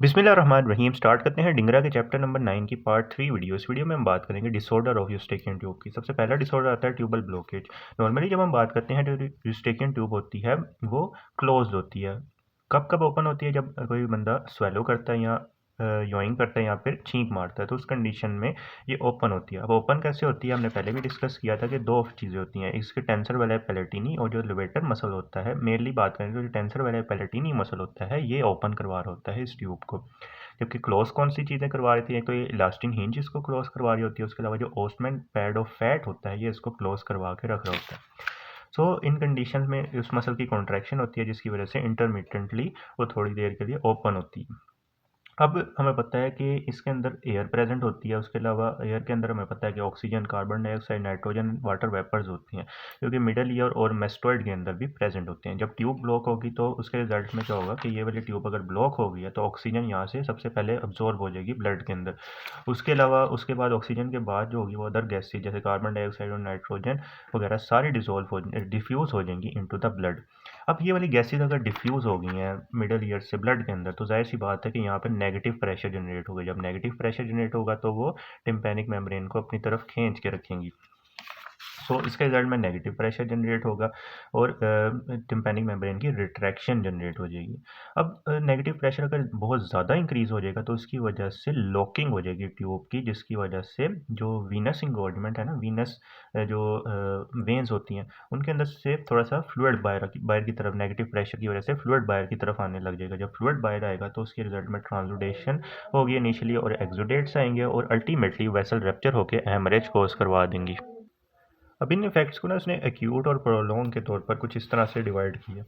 बिस्मिल्लाहिर्रहमानिर्रहीम। स्टार्ट करते हैं डिंगरा के चैप्टर नंबर 9 की पार्ट 3 वीडियो। इस वीडियो में हम बात करेंगे डिसऑर्डर ऑफ यूस्टेकियन ट्यूब की। सबसे पहला डिसऑर्डर आता है ट्यूबल ब्लॉकेज। नॉर्मली जब हम बात करते हैं जो यूस्टेकियन ट्यूब होती है वो क्लोज्ड होती है। कब कब ओपन होती है? जब कोई बंदा स्वेलो करता है या योइंग करता है या फिर छींक मारता है, तो उस कंडीशन में ये ओपन होती है। अब ओपन कैसे होती है हमने पहले भी डिस्कस किया था कि दो चीज़ें होती हैं, इसके टेंसर वाला पैलेटिनी और जो लिवेटर मसल होता है। मेनली बात करें तो जो टेंसर वाला पैलेटिनी मसल होता है ये ओपन करवा रहा होता है इस ट्यूब को। जबकि क्लोज कौन सी चीज़ें करवा रही थी? एक तो ये इलास्टिक हिंज इसको क्लोज करवा रही होती है, उसके अलावा जो ओस्टमैन पैड ऑफ फैट होता है ये इसको क्लोज करवा के रख रहा होता है। सो इन कंडीशन में उस मसल की कॉन्ट्रैक्शन होती है जिसकी वजह से इंटरमिटेंटली वो थोड़ी देर के लिए ओपन होती है। अब हमें पता है कि इसके अंदर एयर प्रेजेंट होती है, उसके अलावा एयर के अंदर हमें पता है कि oxygen, carbon dioxide, nitrogen, water vapours होती हैं, जो कि मिडल ईयर और मेस्टोइड के अंदर भी प्रेजेंट होते हैं। जब ट्यूब ब्लॉक होगी तो उसके रिजल्ट में क्या होगा कि ये वाली ट्यूब अगर ब्लॉक हो गई है तो ऑक्सीजन यहाँ से सबसे पहले अब्जॉर्ब हो जाएगी ब्लड के अंदर। उसके अलावा उसके बाद ऑक्सीजन के बाद जो होगी वो अदर गैसेज जैसे कार्बन डाइऑक्साइड और नाइट्रोजन वगैरह सारी डिफ्यूज़ हो जाएंगी इनटू द ब्लड। अब ये वाली गैसेज अगर डिफ्यूज़ हो गई हैं मिडल ईयर से ब्लड के अंदर तो जाहिर सी बात है कि यहाँ पर नेगेटिव प्रेशर जनरेट होगा। जब नेगेटिव प्रेशर जनरेट होगा तो वो टिम्पैनिक मेम्ब्रेन को अपनी तरफ खींच के रखेंगी। सो इसके रिजल्ट में नेगेटिव प्रेशर जनरेट होगा और टिम्पैनिक मेम्ब्रेन की रिट्रैक्शन जनरेट हो जाएगी। अब नेगेटिव प्रेशर अगर बहुत ज़्यादा इंक्रीज़ हो जाएगा तो उसकी वजह से लॉकिंग हो जाएगी ट्यूब की, जिसकी वजह से जो वीनस इंगॉर्जमेंट है ना, वीनस जो वेन्स होती हैं उनके अंदर से थोड़ा सा फ्लूइड बाहर की तरफ, नेगेटिव प्रेशर की वजह से फ्लूइड बाहर की तरफ आने लग जाएगा। जब फ्लूइड बाहर आएगा तो उसके रिजल्ट में ट्रांसुडेशन होगी इनिशियली और एक्सुडेट्स आएंगे और अल्टीमेटली वेसल रप्चर होकर हेमरेज कॉज करवा देंगी। अब इन इफेक्ट्स को ना उसने एक्यूट और प्रोलॉन्ग के तौर पर कुछ इस तरह से डिवाइड किया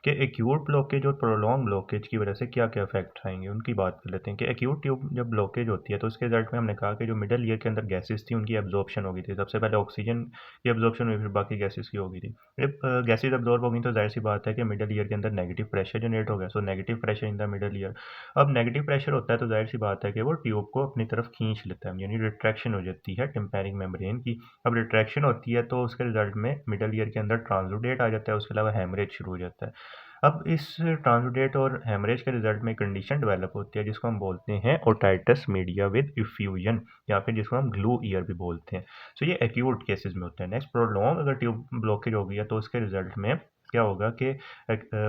कि एक्यूट ब्लॉकेज और प्रोलॉन्ग ब्लॉकेज की वजह से क्या क्या इफेक्ट आएंगे उनकी बात कर लेते हैं। कि एक्यूट ट्यूब जब ब्लॉकेज होती है तो उसके रिजल्ट में हमने कहा कि जो मिडल ईयर के अंदर गैसेस थी उनकी एब्जॉर्प्शन हो गई थी। सबसे पहले ऑक्सीजन की एब्जॉर्प्शन हुई, फिर बाकी गैसेस की हो गई थी। जब गैसेज एब्जॉर्ब हो गई तो जाहिर सी बात है कि मिडल ईयर के अंदर नेगेटिव प्रेशर जनरेट हो गया। So negative pressure in the middle ear. अब नेगेटिव प्रेशर होता है तो जाहिर सी बात है कि वो ट्यूब को अपनी तरफ खींच लेता है, यानी रिट्रैक्शन हो जाती है टिम्पैनिक मेम्ब्रेन की। अब रिट्रैक्शन होती है तो उसके रिजल्ट में मिडल ईयर के अंदर ट्रांसुडेट आ जाता है, उसके अलावा हेमरेज शुरू हो जाता है। अब इस ट्रांसुडेट और हेमरेज के रिजल्ट में कंडीशन डेवलप होती है जिसको हम बोलते हैं ओटाइटिस मीडिया विद इफ्यूजन, या फिर जिसको हम ग्लू ईयर भी बोलते हैं। तो ये एक्यूट केसेस में होता है। नेक्स्ट, प्रोलॉन्ग अगर ट्यूब ब्लॉकेज हो गई है तो उसके रिजल्ट में क्या होगा कि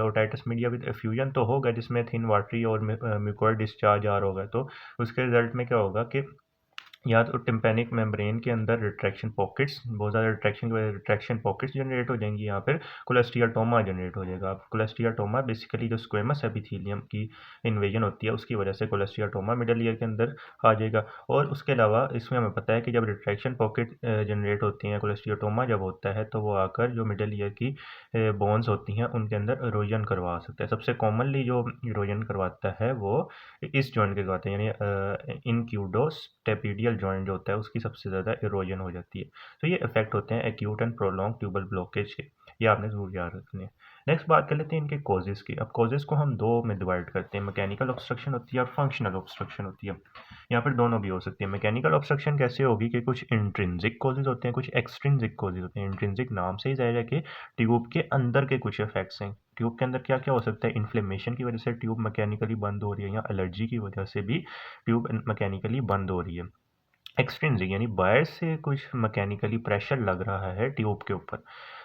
ओटाइटिस मीडिया विद एफ्यूजन तो होगा जिसमें थिन वाटरी और म्यूकोइड डिस्चार्ज आ रहा होगा। तो उसके रिजल्ट में क्या होगा कि या तो टिम्पैनिक मेम्ब्रेन के अंदर रिट्रैक्शन पॉकेट्स, बहुत ज़्यादा रिट्रैक्शन की वजह से रिट्रैक्शन पॉकेट्स जनरेट हो जाएंगी, या फिर कोलेस्टियाटोमा जनरेट हो जाएगा। अब कोलेस्टियाटोमा बेसिकली जो स्क्वेमस एपिथेलियम की इन्वेजन होती है उसकी वजह से कोलेस्टियाटोमा मिडल ईयर के अंदर आ जाएगा। और उसके अलावा इसमें हमें पता है कि जब रिट्रैक्शन पॉकेट जनरेट होती हैं, कोलेस्टियाटोमा जब होता है तो वो आकर जो मिडल ईयर की बोन्स होती हैं उनके अंदर इरोजन करवा सकता है। सबसे कॉमनली जो इरोजन करवाता है वो इस जॉइंट के करवाते हैं, यानी इनक्यूडोस्टेपिडियल जॉइंट जो होता है उसकी सबसे ज़्यादा इरोजन हो जाती है। तो ये इफेक्ट होते हैं acute and prolong tubal blockage के, ये आपने ज़रूर याद रखने हैं। नेक्स्ट बात कर लेते हैं इनके कॉजेज़ की। अब कॉजेज़ को हम दो में डिवाइड करते हैं, मैकेनिकल ऑब्स्ट्रक्शन होती है और फंक्शनल ऑब्स्ट्रक्शन होती है। यहाँ पर दोनों भी हो सकती है। मैकेनिकल ऑब्स्ट्रक्शन कैसे होगी कि कुछ इंट्रिंसिक कॉजेज़ होते हैं, कुछ एक्सट्रिंसिक कॉजेज़ होते हैं। इंट्रिंसिक नाम से ही जाहिर है कि ट्यूब के अंदर के कुछ इफेक्ट्स हैं। ट्यूब के अंदर क्या क्या हो सकता है? इन्फ्लेमेशन की वजह से ट्यूब मैकेनिकली बंद हो रही है, या एलर्जी की वजह से भी ट्यूब मैकेनिकली बंद हो रही है। एक्सट्रिंसिक यानी बाहर से कुछ मैकेनिकली प्रेशर लग रहा है ट्यूब के ऊपर।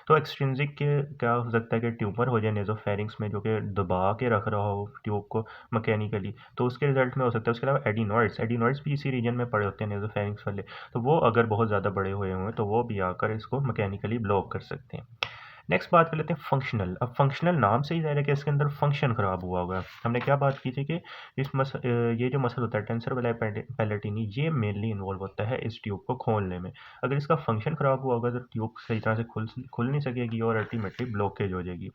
तो एक्सट्रिंसिक के क्या हो सकता है कि ट्यूमर हो जाए नेजोफेरिंक्स में जो कि दबा के रख रहा हो ट्यूब को मैकेनिकली, तो उसके रिजल्ट में हो सकता है। उसके अलावा एडिनॉइड्स भी इसी रीजन में पड़े होते हैं नेजोफेरिंक्स वाले, तो वो अगर बहुत ज़्यादा बड़े हुए हुए तो वो भी आकर इसको मैकेनिकली ब्लॉक कर सकते हैं। नेक्स्ट बात कर लेते हैं फंक्शनल। अब फंक्शनल नाम से ही ज़ाहिर है कि इसके अंदर फंक्शन खराब हुआ होगा। हमने क्या बात की थी कि ये जो मसल होता है टेंसर वाला पैलेटिनी, ये मेनली इन्वॉल्व होता है इस ट्यूब को खोलने में। अगर इसका फंक्शन खराब हुआ होगा तो ट्यूब सही तरह से खुल नहीं सकेगी और अल्टीमेटली ब्लॉकेज हो जाएगी।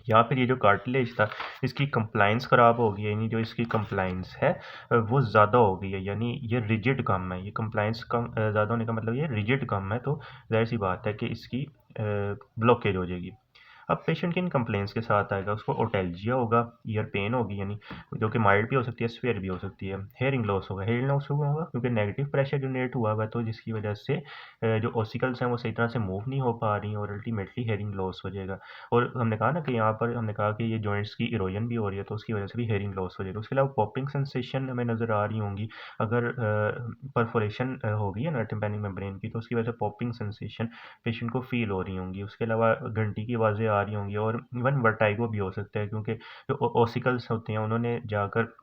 या फिर ये जो कार्टिलेज था इसकी कंप्लाइंस ख़राब हो गई है, यानी जो इसकी कंप्लाइंस है वो ज़्यादा हो गई है, यानी ये रिजिड कम है। ये कंप्लाइंस कम ज़्यादा होने का मतलब ये रिजिड कम है, तो जाहिर सी बात है कि इसकी ब्लॉकेज हो जाएगी। अब पेशेंट किन कंप्लेंट्स के साथ आएगा, उसको ओटेल्जिया होगा, ईयर पेन होगी यानी जो कि माइल्ड भी हो सकती है, स्फेयर भी हो सकती है। हेयरिंग लॉस होगा, हेयरिंग लॉस होगा क्योंकि नेगेटिव प्रेशर जनरेट हुआ है, तो जिसकी वजह से जो ऑसिकल्स हैं वो सही तरह से मूव नहीं हो पा रही और अल्टीमेटली हेयरिंग लॉस हो जाएगा। और हमने कहा ना कि यहाँ पर हमने कहा कि ये जॉइंट्स की इरोजन भी हो रही है, तो उसकी वजह से भी हेयरिंग लॉस हो जाएगा। उसके अलावा पॉपिंग सेंसेशन हमें नज़र आ रही होंगी, अगर परफोरेशन हो गई है ना टिम्पैनिक मेम्ब्रेन की, तो उसकी वजह से पॉपिंग सेंसेशन पेशेंट को फील हो रही होंगी। उसके अलावा घंटी की आवाज़ें आ रही होंगी और इवन वर्टाइगो भी हो सकता है, क्योंकि जो ऑसिकल्स होते हैं उन्होंने जाकर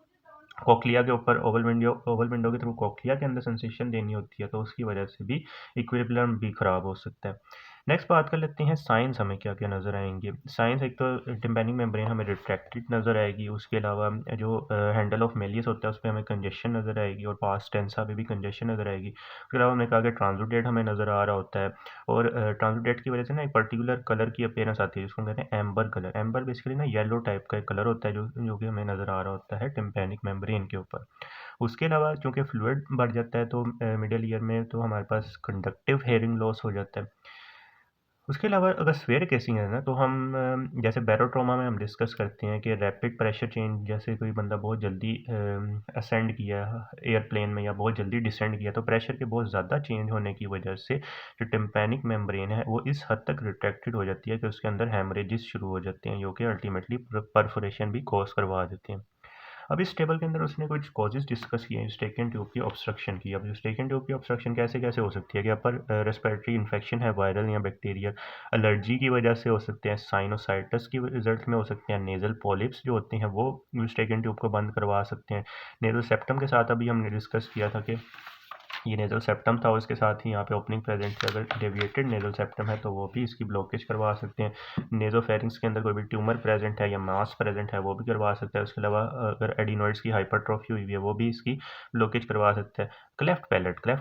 कॉक्लिया के ऊपर ओवल विंडो के थ्रू कॉक्लिया के अंदर सेंसेशन देनी होती है, तो उसकी वजह से भी इक्विलिब्रियम भी ख़राब हो सकता है। नेक्स्ट बात कर लेते हैं साइंस हमें क्या क्या नज़र आएंगे। साइंस एक तो टिम्पैनिक मेम्ब्रेन हमें रिट्रैक्टेड नज़र आएगी, उसके अलावा जो हैंडल ऑफ मेलियस होता है उस पर हमें कंजेशन नज़र आएगी और पास टेंसा पे भी कंजेशन नज़र आएगी। उसके अलावा हमने कहा कि ट्रांसुडेट हमें नज़र आ रहा होता है, और ट्रांसुडेट की वजह से ना एक पर्टिकुलर कलर की अपीयरेंस आती है जिसको हम कहते हैं एम्बर कलर। एम्बर बेसिकली ना येलो टाइप का एक कलर होता है जो कि हमें नज़र आ रहा होता है टिम्पैनिक मेम्ब्रेन के ऊपर। उसके अलावा चूँकि फ्लूइड बढ़ जाता है तो मिडल ईयर में तो हमारे पास कंडक्टिव हेयरिंग लॉस हो जाता है। उसके अलावा अगर स्फेयर केसिंग है ना, तो हम जैसे बैरोट्रोमा में हम डिस्कस करते हैं कि रैपिड प्रेशर चेंज, जैसे कोई बंदा बहुत जल्दी असेंड किया एयरप्लेन में या बहुत जल्दी डिसेंड किया, तो प्रेशर के बहुत ज़्यादा चेंज होने की वजह से जो टिम्पैनिक मेम्ब्रेन है वो इस हद तक रिट्रैक्टेड हो जाती है कि उसके अंदर हेमरेजेस शुरू हो जाते हैं, जो कि अल्टीमेटली परफोरेशन भी कॉज करवा देते हैं। अब इस टेबल के अंदर उसने कुछ कॉजेज डिस्कस किए हैं यूस्टेकियन ट्यूब की ऑब्स्ट्रक्शन की। अब यूस्टेकियन ट्यूब की ऑब्स्ट्रक्शन कैसे कैसे हो सकती है कि अपर रेस्पिरेटरी इन्फेक्शन है, वायरल या बैक्टीरियल, एलर्जी की वजह से हो सकते हैं, साइनोसाइटिस की रिजल्ट में हो सकते हैं, नेजल पॉलिप्स जो होते हैं वो यूस्टेकियन ट्यूब को बंद करवा सकते हैं। नेजल सेप्टम के साथ अभी हमने डिस्कस किया था कि ये नेजल सेप्टम था, उसके साथ ही यहाँ पे ओपनिंग प्रेजेंट है, अगर डेविएटेड नेजल सेप्टम है तो वो भी इसकी ब्लॉकेज करवा सकते हैं। नेजोफेरिंग्स के अंदर कोई भी ट्यूमर प्रेजेंट है या मास प्रेजेंट है वो भी करवा सकता है। उसके अलावा अगर एडिनोइड्स की हाइपरट्रॉफी हुई है वो भी इसकी ब्लॉकेज करवा सकता है। क्लेफ्ट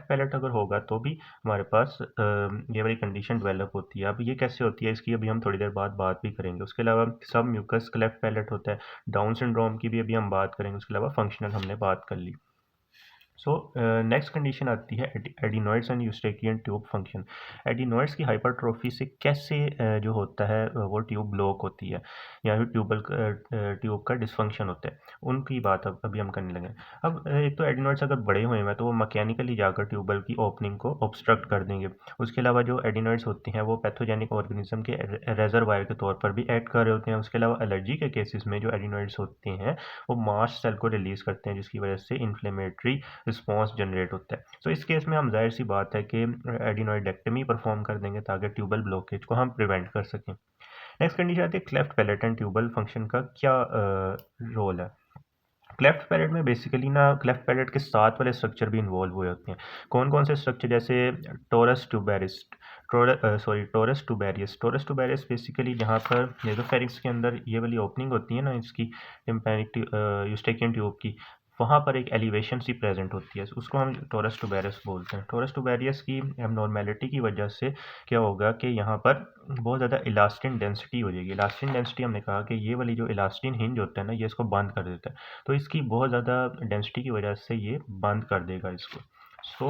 पैलेट अगर होगा तो भी हमारे पास ये वाली कंडीशन डेवलप होती है। अब ये कैसे होती है इसकी अभी हम थोड़ी देर बाद बात भी करेंगे। उसके अलावा सब म्यूकस क्लेफ्ट पैलेट होता है। डाउन सिंड्रोम की भी अभी हम बात करेंगे। उसके अलावा फंक्शनल हमने बात कर ली। सो नेक्स्ट कंडीशन आती है adenoids and Eustachian tube function. Adenoids की हाइपरट्रोफी से कैसे जो होता है वो ट्यूब ब्लॉक होती है या फिर ट्यूब का डिसफंक्शन होता है, उनकी बात अब अभी हम करने लगे। अब एक तो एडिनोइड्स अगर बड़े हुए हैं तो वो मैकेनिकली जाकर ट्यूबल की ओपनिंग को ऑब्स्ट्रक्ट कर देंगे। उसके अलावा जो एडिनोइड्स होते हैं वो पैथोजेनिक ऑर्गेनिज्म के रेजरवायर के तौर पर भी एक्ट कर रहे होते हैं। उसके अलावा एलर्जी के केसेस में जो एडिनोइड्स होते हैं वो मास्ट सेल को रिलीज करते हैं, जिसकी वजह से इन्फ्लेमेटरी रिस्पॉन्स जनरेट होता है। तो इस केस में हम जाहिर सी बात है कि एडिनोइडेक्टमी परफॉर्म कर देंगे ताकि ट्यूबल ब्लॉकेज को हम प्रिवेंट कर सकें। नेक्स्ट कंडीशन आती है cleft palate and tubal function का क्या रोल है। क्लेफ्ट पैलेट में बेसिकली ना क्लेफ्ट पैलेट के साथ वाले स्ट्रक्चर भी इन्वॉल्व हुए होते हैं। कौन कौन से स्ट्रक्चर, जैसे टोरस ट्यूबेरिस, टोरस ट्यूबेरिस बेसिकली जहाँ पर नेजोफेरिंक्स के अंदर ये वाली ओपनिंग होती है ना इसकी टिम्पैनिक यूस्टेकियन ट्यूब की, वहाँ पर एक एलिवेशन सी प्रेजेंट होती है, उसको हम टोरस ट्यूबेरिस बोलते हैं। टोरस ट्यूबेरिस की एबनॉर्मेलिटी की वजह से क्या होगा कि यहाँ पर बहुत ज़्यादा इलास्टिन डेंसिटी हो जाएगी। इलास्टिन डेंसिटी हमने कहा कि ये वाली जो इलास्टिन हिंज होता है ना, ये इसको बंद कर देता है, तो इसकी बहुत ज़्यादा डेंसिटी की वजह से ये बंद कर देगा इसको। सो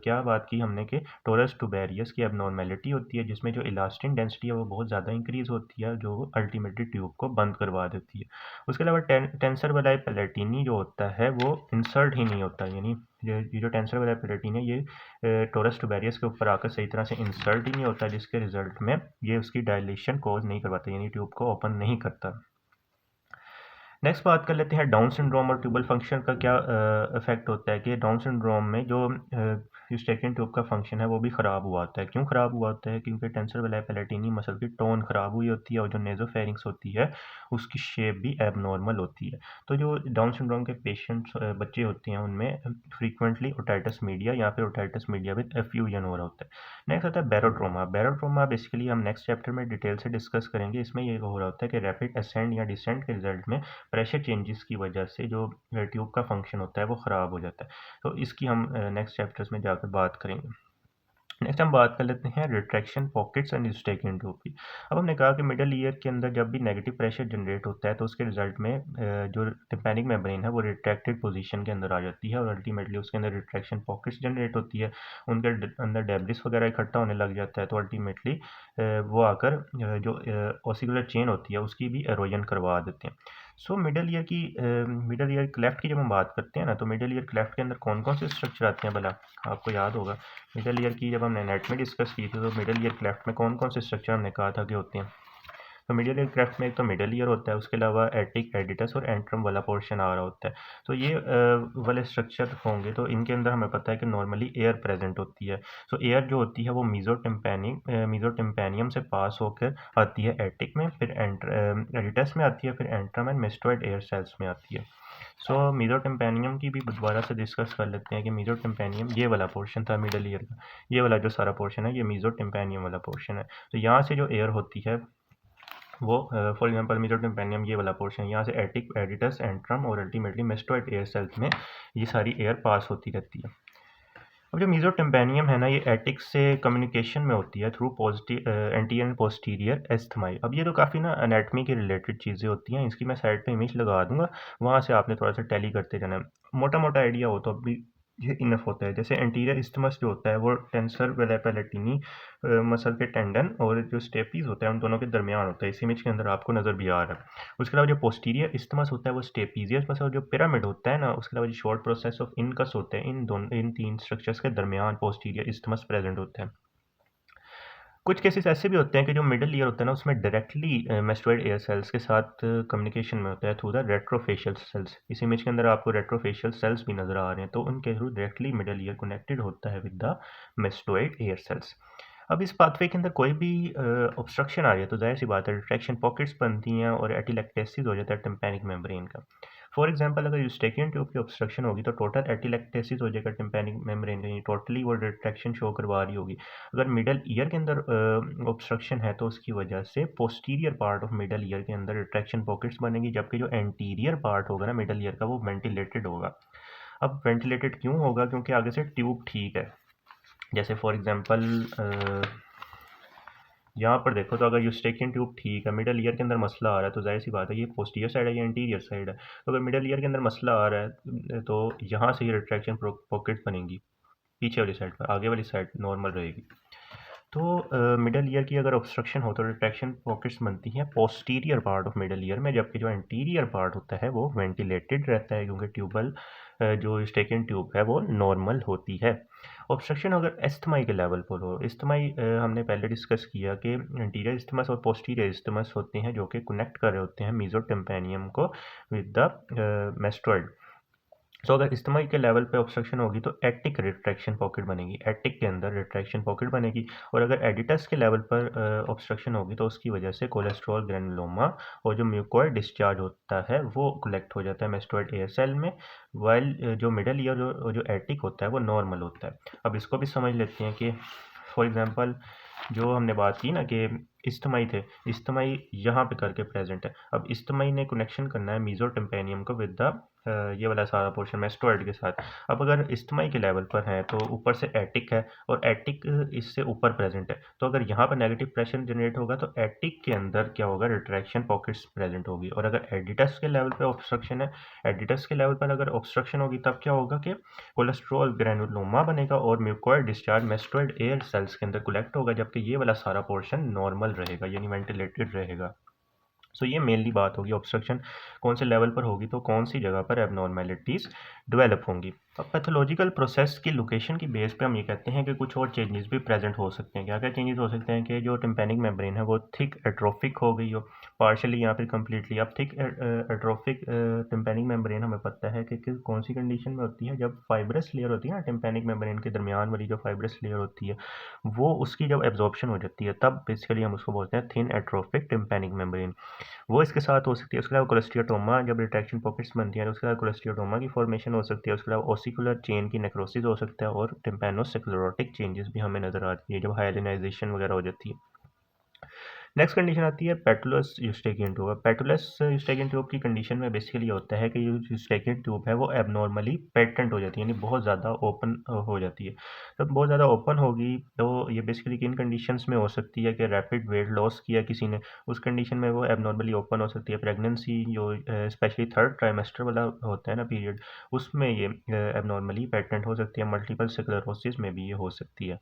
क्या बात की हमने कि टोरस ट्यूबेरियस की एबनॉर्मेलिटी होती है जिसमें जो इलास्टिन डेंसिटी है वो बहुत ज़्यादा इंक्रीज होती है, जो अल्टीमेटली ट्यूब को बंद करवा देती है। उसके अलावा टेंसर वाला पैलेटिनी जो होता है वो इंसर्ट ही नहीं होता, यानी ये जो टेंसर वाला पैलेटिनी है ये टोरस ट्यूबेरियस के ऊपर आकर सही तरह से इंसर्ट ही नहीं होता, जिसके रिजल्ट में ये उसकी डायलेशन कॉज नहीं करवाता, यानी ट्यूब को ओपन नहीं करता। नेक्स्ट बात कर लेते हैं डाउन सिंड्रोम और ट्यूबल फंक्शन का क्या इफेक्ट होता है कि डाउन सिंड्रोम में जो यूस्टेकियन ट्यूब का फंक्शन है वो भी ख़राब हुआ होता है। क्यों ख़राब हुआ होता है? क्योंकि टेंसर वेलाई पैलेटिनी मसल की टोन ख़राब हुई होती है और जो नेजोफेरिंक्स होती है उसकी शेप भी एबनॉर्मल होती है। तो जो डाउन सिंड्रोम के पेशेंट्स बच्चे होते हैं उनमें फ्रीक्वेंटली ओटाइटिस मीडिया या फिर ओटाइटिस मीडिया विद एफ्यूजन हो रहा होता है। नेक्स्ट आता है बैरोट्रोमा। बैरोट्रोमा बेसिकली हम नेक्स्ट चैप्टर में डिटेल से डिस्कस करेंगे। इसमें ये हो रहा होता है कि रैपिड असेंड या डिसेंड के रिजल्ट में प्रेशर चेंजेस की वजह से जो ट्यूब का फंक्शन होता है वो ख़राब हो जाता है। तो इसकी हम नेक्स्ट चैप्टर्स में जाकर बात करेंगे। नेक्स्ट हम बात कर लेते हैं रिट्रैक्शन पॉकेट्स एंड यूस्टेकिन ट्यूब की। अब हमने कहा कि मिडल ईयर के अंदर जब भी नेगेटिव प्रेशर जनरेट होता है तो उसके रिजल्ट में जो टिम्पैनिक मेम्ब्रेन है वो रिट्रैक्टेड पोजीशन के अंदर आ जाती है और अल्टीमेटली उसके अंदर रिट्रैक्शन पॉकेट्स जनरेट होती है, उनके अंदर डेब्रिस वगैरह इकट्ठा होने लग जाता है, तो अल्टीमेटली वो आकर जो ऑसिकुलर चेन होती है उसकी भी एरोजन करवा देते हैं। सो मिडल ईयर क्लेफ्ट की जब हम बात करते हैं ना, तो मिडल ईयर क्लेफ्ट के अंदर कौन कौन से स्ट्रक्चर आते हैं भला, आपको याद होगा। मिडल ईयर की जब हमने नेट में डिस्कस की थी तो मिडल ईयर क्लेफ्ट में कौन कौन से स्ट्रक्चर हमने कहा था कि होते हैं। तो मिडल ईयर क्लेफ्ट में एक तो मिडल ईयर होता है, उसके अलावा एटिक, एडिटस और एंट्रम वाला पोर्शन आ रहा होता है। तो ये वाले स्ट्रक्चर होंगे तो इनके अंदर हमें पता है कि नॉर्मली एयर प्रेजेंट होती है। सो एयर जो होती है वो मीजोटिम्पैनियम से पास होकर आती है एटिक में, फिर एडिटस में आती है, फिर antrum and mastoid air cells में आती है। सो मीजोटिम्पैनियम की भी दोबारा से डिस्कस कर लेते हैं कि मीजोटिम्पैनियम ये वाला पोर्शन था मिडल ईयर का, ये वाला जो सारा पोर्शन है ये मीजोटिम्पैनियम वाला पोर्शन है। तो यहाँ से जो एयर होती है वो फॉर एग्जांपल मीजोटिम्पैनियम ये वाला पोर्शन, यहाँ से एटिक, एडिटस, एंट्रम और अल्टीमेटली मेस्टोइड एयर सेल्स में ये सारी एयर पास होती रहती है। अब जो मीजोटिम्पैनियम है ना, ये एटिक से कम्युनिकेशन में होती है through positive anterior and posterior एस्थमाई। अब ये तो काफ़ी ना एनाटमी के रिलेटेड चीज़ें होती हैं, इसकी मैं साइड पे इमेज लगा दूंगा, वहाँ से आपने थोड़ा सा टैली करते जाना है, मोटा मोटा आइडिया हो तो अभी ये इनफ होता है। जैसे एंटीरियर इस्थमस जो होता है वो टेंसर वेला पैलेटिनी मसल के टेंडन और जो स्टेपीज होता है उन दोनों के दरमियान होता है, इस इमेज के अंदर आपको नज़र भी आ रहा है। उसके अलावा जो पोस्टीरियर इस्थमस होता है वो स्टेपीजियस मसल, जो पिरामिड होता है ना, उसके अलावा जो शॉर्ट प्रोसेस ऑफ इनकस होते हैं, इन तीन स्ट्रक्चर्स के दरमियान पोस्टीरियर इस्थमस प्रेजेंट होता है। कुछ केसेस ऐसे भी होते हैं कि जो मिडल ईयर होता है ना उसमें डायरेक्टली मेस्टोइड एयर सेल्स के साथ कम्युनिकेशन में होता है थ्रू द रेट्रोफेशियल सेल्स। इस इमेज के अंदर आपको रेट्रोफेशियल सेल्स भी नजर आ रहे हैं, तो उनके through directly middle ear connected होता है with the mastoid air cells. अब इस पाथवे के अंदर कोई भी ऑब्स्ट्रक्शन आ रही है तो जाहिर सी बात है रिट्रैक्शन पॉकेट्स बनती हैं और एटिलेक्टेसिस हो जाता है टिम्पैनिक मेम्ब्रेन का। फॉर एग्जांपल अगर यूस्टेकियन ट्यूब की ऑब्स्ट्रक्शन होगी तो टोटल एटिलेक्टेसिस हो जाएगा टिम्पैनिक मेम्ब्रेन का, टोटली वो रिट्रैक्शन शो करवा रही होगी। अगर मिडल ईयर के अंदर ऑब्स्ट्रक्शन है तो उसकी वजह से posterior part of middle ear के अंदर रिट्रैक्शन पॉकेट्स बनेगी, जबकि जो एंटीरियर पार्ट होगा ना मिडल ईयर का वो वेंटिलेटेड होगा। अब वेंटिलेटेड क्यों होगा, क्योंकि आगे से ट्यूब ठीक है। जैसे फॉर एग्जांपल यहाँ पर देखो तो अगर यूस्टेकियन ट्यूब ठीक है, मिडल ईयर के अंदर मसला आ रहा है तो जाहिर सी बात है ये पोस्टीरियर साइड है या एंटीरियर साइड है। तो अगर मिडल ईयर के अंदर मसला आ रहा है तो यहाँ से ही रिट्रैक्शन पॉकेट बनेंगी, पीछे वाली साइड पर, आगे वाली साइड नॉर्मल रहेगी। तो मिडल ईयर की अगर ऑब्स्ट्रक्शन हो तो रिट्रैक्शन पॉकेट्स बनती हैं posterior part of middle ear में, जबकि जो एंटीरियर पार्ट होता है वो वेंटिलेटेड रहता है, क्योंकि ट्यूबल जो स्टेकिन ट्यूब है वो नॉर्मल होती है। ऑब्स्ट्रक्शन अगर एस्थमाई के लेवल पर हो, एस्थमाई हमने पहले डिस्कस किया कि एंटीरियर इस्थमस और पोस्टीरियर इस्थमस होते हैं जो कि कनेक्ट कर रहे होते हैं मीजोटिम्पैनियम को विद द मेस्टोइड। सो अगर इस्तेमाल के लेवल पे ऑब्स्ट्रक्शन होगी तो एटिक रिट्रैक्शन पॉकेट बनेगी, एटिक के अंदर रिट्रैक्शन पॉकेट बनेगी। और अगर एडिटस के लेवल पर ऑब्स्ट्रक्शन होगी तो उसकी वजह से कोलेस्ट्रॉल ग्रैनुलोमा और जो म्यूकोइड डिस्चार्ज होता है वो कलेक्ट हो जाता है मेस्टोइड एयर सेल में, वाइल जो मिडल ईयर जो एटिक होता है वो नॉर्मल होता है। अब इसको भी समझ लेते हैं कि फॉर एग्जांपल जो हमने बात की ना कि इस्तेमाई थे, इस्तेमाई यहाँ पे करके प्रेजेंट है। अब इस्तेमाई ने कनेक्शन करना है मीजोटिम्पैनियम को विद द ये वाला सारा पोर्शन मेस्टोइड के साथ। अब अगर इस्तेमाई के लेवल पर है तो ऊपर से एटिक है और एटिक इससे ऊपर प्रेजेंट है, तो अगर यहाँ पर नेगेटिव प्रेशर जनरेट होगा तो एटिक के अंदर क्या होगा, रिट्रैक्शन पॉकेट्स प्रेजेंट होगी। और अगर एडिटस के लेवल पर ऑब्स्ट्रक्शन है, एडिटस के लेवल पर अगर ऑब्स्ट्रक्शन होगी तब क्या होगा कि कोलेस्ट्रॉल ग्रैनुलोमा बनेगा और mucoid discharge mastoid air cells के अंदर कलेक्ट होगा, जबकि ये वाला सारा पोर्शन नॉर्मल रहेगा यानी वेंटिलेटेड रहेगा। सो ये मेनली बात होगी ऑब्स्ट्रक्शन कौन से लेवल पर होगी तो कौन सी जगह पर एबनॉर्मेलिटीज़ डेवलप होंगी। अब पैथोलॉजिकल प्रोसेस की लोकेशन की बेस पे हम ये कहते हैं कि कुछ और चेंजेस भी प्रेजेंट हो सकते हैं। क्या क्या चेंजेस हो सकते हैं कि जो टिम्पैनिक मेम्ब्रेन है वो थिक एट्रोफिक हो गई हो पार्शली या फिर कम्प्लीटली। अब थिक एट्रोफिक टिम्पैनिक मेम्ब्रेन हमें पता है कि कौन सी कंडीशन में होती है, जब फाइब्रस लेयर होती है ना टिम्पैनिक मेम्ब्रेन के दरमियान वाली जो फाइब्रस लेयर होती है वो उसकी जब एब्जॉर्प्शन हो जाती है तब बेसिकली हम उसको बोलते हैं थिन एट्रोफिक टिम्पैनिक मेम्ब्रेन, वो इसके साथ हो सकती है। उसके अलावा कोलेस्टियोटोमा, जब रिट्रैक्शन पॉकेट्स बनती हैं तो उसके अलावा कोलेस्टियोटोमा की फॉर्मेशन हो सकती है। उसके अलावा ओसिकुलर चेन की नेक्रोसिस हो सकता है और टिम्पैनोस्क्लेरोटिक चेंजेस भी हमें नज़र आती है जब हाइलिनाइजेशन वगैरह हो जाती है। नेक्स्ट कंडीशन आती है पेटुलस यूस्टेकियन ट्यूब। पेटुलस यूस्टेकियन ट्यूब की कंडीशन में बेसिकली होता है कि जो यूस्टेकियन ट्यूब है वो एबनॉर्मली पेटेंट हो जाती है, यानी बहुत ज़्यादा ओपन हो जाती है। जब बहुत ज़्यादा ओपन होगी तो ये बेसिकली किन कंडीशंस में हो सकती है कि रैपिड वेट लॉस किया किसी ने, उस कंडीशन में वो एबनॉर्मली ओपन हो सकती है। प्रेगनेंसी जो स्पेशली थर्ड ट्राइमेस्टर वाला होता है ना पीरियड, उसमें ये एबनॉर्मली पेटेंट हो सकती है। मल्टीपल स्क्लेरोसिस में भी ये हो सकती है।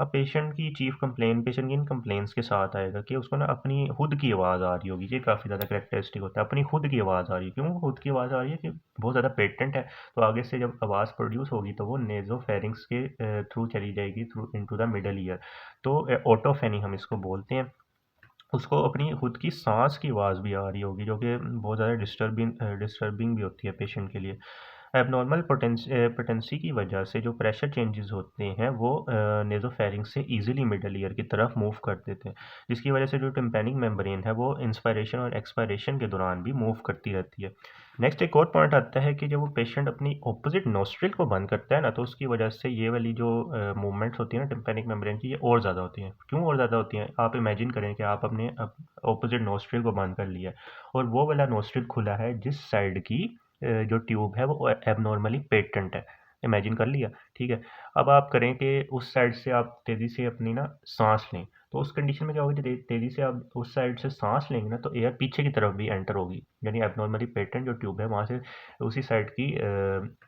अब पेशेंट की चीफ कंप्लेन, पेशेंट की इन कंप्लेंट्स के साथ आएगा कि उसको ना अपनी खुद की आवाज़ आ रही होगी। ये काफ़ी ज़्यादा कैरेक्टरिस्टिक होता है, अपनी खुद की आवाज़ आ रही है। क्यों खुद की आवाज़ आ रही है? कि बहुत ज़्यादा पेटेंट है, तो आगे से जब आवाज़ प्रोड्यूस होगी तो वो नेज़ोफेरिंक्स के थ्रू चली जाएगी, through into the middle ear. तो ऑटोफेनी हम इसको बोलते हैं। उसको अपनी खुद की सांस की आवाज़ भी आ रही होगी, जो कि बहुत ज़्यादा डिस्टर्बिंग भी होती है पेशेंट के लिए। एबनॉर्मल पोटेंसी की वजह से जो प्रेशर चेंजेस होते हैं वो नेज़ोफेरिंक्स से इजीली मिडल ईयर की तरफ मूव कर देते हैं, जिसकी वजह से जो टिम्पैनिक मेम्ब्रेन है वो इंस्पायरेशन और एक्सपायरेशन के दौरान भी मूव करती रहती है। नेक्स्ट एक और पॉइंट आता है कि जब वो पेशेंट अपनी ऑपोजिट नोस्ट्रिल को बंद करता है ना, तो उसकी वजह से ये वाली जो मूवमेंट्स होती है ना टिम्पैनिक मेम्ब्रेन की, ये और ज़्यादा होती हैं। क्यों और ज़्यादा होती हैं? आप इमेजिन करें कि आप अपने ऑपोजिट नोस्ट्रिल को बंद कर लिया और वो वाला नोस्ट्रिल खुला है जिस साइड की जो ट्यूब है वो एबनॉर्मली पेटेंट है। इमेजिन कर लिया, ठीक है। अब आप करें कि उस साइड से आप तेज़ी से अपनी ना सांस लें, तो उस कंडीशन में क्या होगी? तेज़ी से आप उस साइड से सांस लेंगे ना, तो एयर पीछे की तरफ भी एंटर होगी, यानी एबनॉर्मली पेटेंट जो ट्यूब है वहाँ से उसी साइड की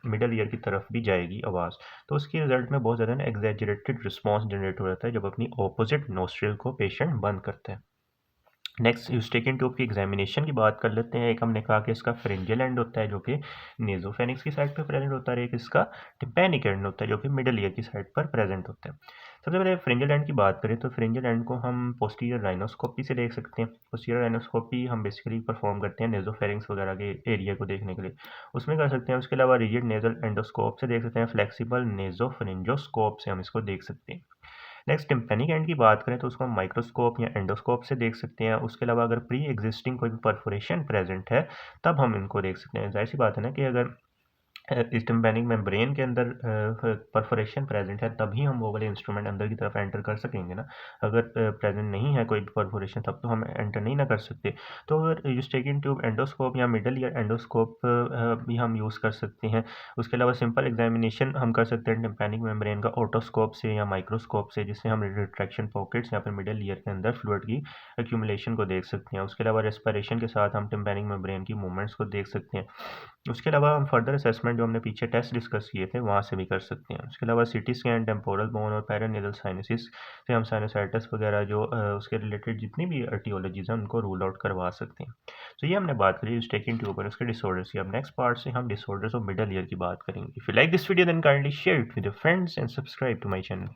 मिडल ईयर की तरफ भी जाएगी आवाज़। तो उसके रिजल्ट में बहुत ज़्यादा ना एग्जैजरेटेड रिस्पॉन्स जनरेट हो जाता है जब अपनी ऑपोजिट नोस्ट्रिल को पेशेंट बंद करता है। नेक्स्ट यूस्टेकियन ट्यूब की एग्जामिनेशन की बात कर लेते हैं। एक हमने कहा कि इसका फ्रिंजियल एंड होता है जो कि नेजोफेनिक्स की साइड पर प्रेजेंट होता है, एक इसका टिम्पैनिक एंड होता है जो कि मिडल ईयर की साइड पर प्रेजेंट होता है। सबसे पहले फ्रिंजियल एंड की बात करें तो फ्रिंजियल एंड को हम पोस्टीरियर राइनोस्कोपी से देख सकते हैं। पोस्टीरियर राइनोस्कोपी हम बेसिकली परफॉर्म करते हैं नेजोफेरिंक्स वगैरह के एरिया को देखने के लिए, उसमें कर सकते हैं। उसके अलावा रिजिड नेजल एंडोस्कोप से देख सकते हैं, फ्लेक्सिबल नेजोफरिंजोस्कोप से हम इसको देख सकते हैं। नेक्स्ट टिम्पैनिक एंड की बात करें तो उसको हम माइक्रोस्कोप या एंडोस्कोप से देख सकते हैं। उसके अलावा अगर प्री एग्जिस्टिंग कोई भी परफोरेशन प्रेजेंट है तब हम इनको देख सकते हैं। जाहिर सी बात है ना कि अगर इस टिम्पैनिक मेम्ब्रेन के अंदर परफोरेशन प्रेजेंट है तभी हम वो वाले इंस्ट्रूमेंट अंदर की तरफ एंटर कर सकेंगे ना। अगर प्रेजेंट नहीं है कोई परफोरेशन तब तो हम एंटर नहीं ना कर सकते। तो अगर यूस्टेकियन ट्यूब एंडोस्कोप या मिडल ईयर एंडोस्कोप भी हम यूज़ कर सकते हैं। उसके अलावा सिंपल एग्जामिनेशन हम कर सकते हैं टिम्पैनिक मेम्ब्रेन का ऑटोस्कोप से या माइक्रोस्कोप से, जिससे हम रिट्रैक्शन पॉकेट्स या फिर मिडल ईयर के अंदर फ्लूइड की एक्यूमुलेशन को देख सकते हैं। उसके अलावा रेस्पिरेशन के साथ हम टिम्पैनिक मेम्ब्रेन की मूवमेंट्स को देख सकते हैं। उसके अलावा हम फर्दर असेसमेंट जो हमने पीछे टेस्ट डिस्कस किए थे वहाँ से भी कर सकते हैं। उसके अलावा सीटी स्कैन, टेम्पोरल बोन और पैरानेज़ल साइनसिस से हम साइनोसाइटिस वगैरह जो उसके रिलेटेड जितनी भी एटियोलॉजीज़ हैं उनको रूल आउट करवा सकते हैं। तो ये हमने बात करी यूस्टेकियन ट्यूब और उसके डिसऑर्डर्स की। अब नेक्स्ट पार्ट से हम डिसऑर्डर्स ऑफ मिडल ईयर की बात करेंगे। If you like this video then kindly share it with your friends and subscribe to my channel.